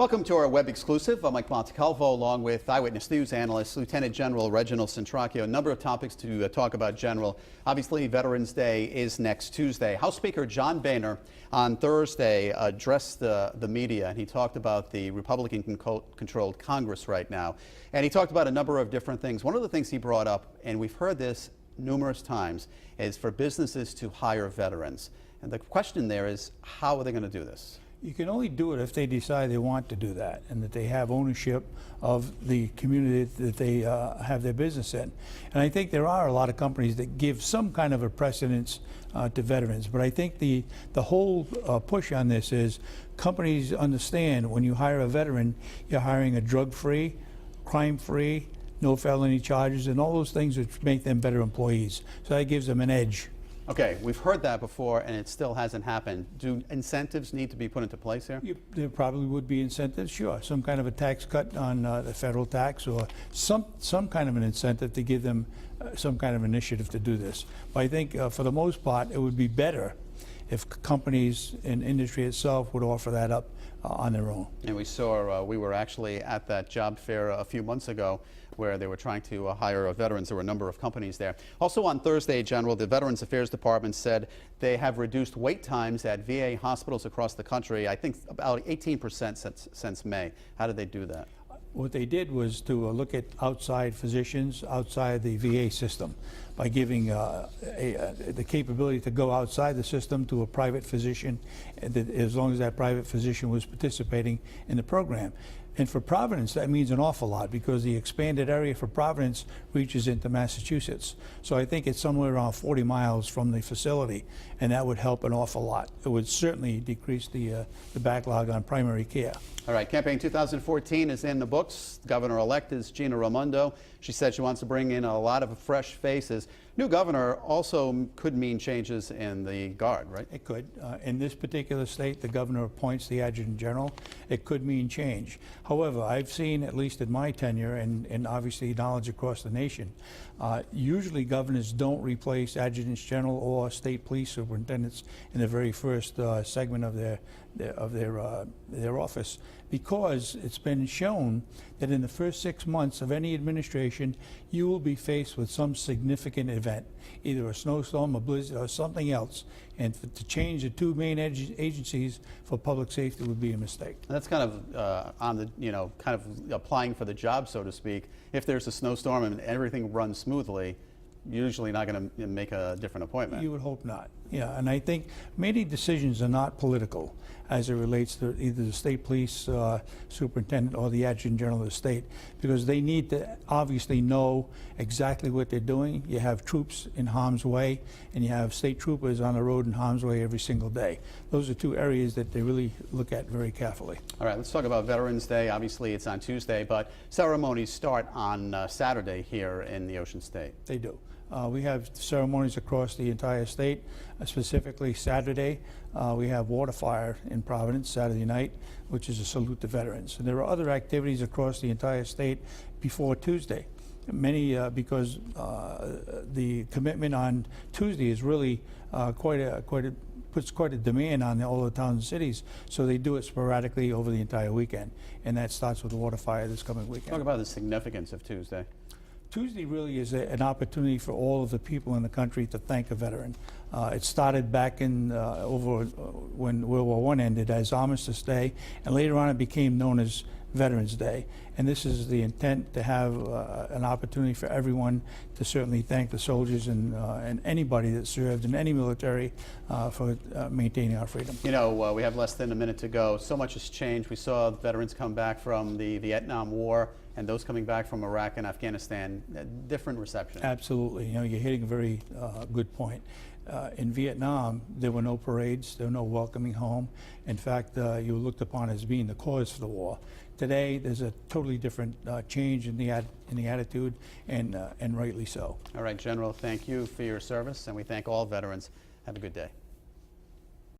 Welcome to our web exclusive. I'm Mike Montecalvo, along with Eyewitness News analyst Lieutenant General Reginald Centracchio. A number of topics to talk about, General. Obviously, Veterans Day is next Tuesday. House Speaker John Boehner on Thursday addressed the media, and he talked about the Republican-controlled Congress right now. And he talked about a number of different things. One of the things he brought up, and we've heard this numerous times, is for businesses to hire veterans. And the question there is, how are they going to do this? You can only do it if they decide they want to do that and that they have ownership of the community that they have their business in. And I think there are a lot of companies that give some kind of a precedence to veterans. But I think the whole push on this is companies understand when you hire a veteran, you're hiring a drug-free, crime-free, no felony charges, and all those things which make them better employees. So that gives them an edge. Okay, we've heard that before, and it still hasn't happened. Do incentives need to be put into place here? There probably would be incentives, sure. Some kind of a tax cut on the federal tax, or some kind of an incentive to give them some kind of initiative to do this. But I think for the most part, it would be better if companies and industry itself would offer that up on their own. And we saw, we were actually at that job fair a few months ago where they were trying to hire veterans. There were a number of companies there. Also on Thursday, General, the Veterans Affairs Department said they have reduced wait times at VA hospitals across the country, I think about 18% since May. How did they do that? What they did was to look at outside physicians outside the VA system by giving the capability to go outside the system to a private physician, as long as that private physician was participating in the program. And for Providence, that means an awful lot because the expanded area for Providence reaches into Massachusetts. So I think it's somewhere around 40 miles from the facility, and that would help an awful lot. It would certainly decrease the backlog on primary care. All right, campaign 2014 is in the books. Governor-elect is Gina Raimondo. She said she wants to bring in a lot of fresh faces. New governor also could mean changes in the Guard, right? It could. In this particular state, the governor appoints the adjutant general. It could mean change. However, I've seen, at least in my tenure, and obviously knowledge across the nation, usually governors don't replace adjutants general or state police superintendents in the very first segment of their office, because it's been shown that in the first 6 months of any administration, you will be faced with some significant event, either a snowstorm, a blizzard, or something else. And to change the two main agencies for public safety would be a mistake. That's kind of on the, kind of applying for the job, so to speak. If there's a snowstorm and everything runs smoothly, you're usually not going to make a different appointment. You would hope not. Yeah, and I think many decisions are not political as it relates to either the state police superintendent or the adjutant general of the state, because they need to obviously know exactly what they're doing. You have troops in harm's way, and you have state troopers on the road in harm's way every single day. Those are two areas that they really look at very carefully. All right, let's talk about Veterans Day. Obviously, it's on Tuesday, but ceremonies start on Saturday here in the Ocean State. They do. We have ceremonies across the entire state. Specifically Saturday, we have water fire in Providence Saturday night, which is a salute to veterans. And there are other activities across the entire state before Tuesday. Many because the commitment on Tuesday is really puts quite a demand on all the towns and cities, so they do it sporadically over the entire weekend. And that starts with the water fire this coming weekend. Talk about the significance of Tuesday. Tuesday really is an opportunity for all of the people in the country to thank a veteran. It started back in over when World War I ended as Armistice Day, and later on it became known as Veterans Day. And this is the intent, to have an opportunity for everyone to certainly thank the soldiers and anybody that served in any military for maintaining our freedom. We have less than a minute to go. So much has changed. We saw veterans come back from the Vietnam War and those coming back from Iraq and Afghanistan. Different reception. Absolutely. You're hitting a very good point. In Vietnam, there were no parades, there were no welcoming home. In fact, you were looked upon as being the cause for the war. Today, there's a totally different change in the attitude, and rightly so. All right, General, thank you for your service, and we thank all veterans. Have a good day.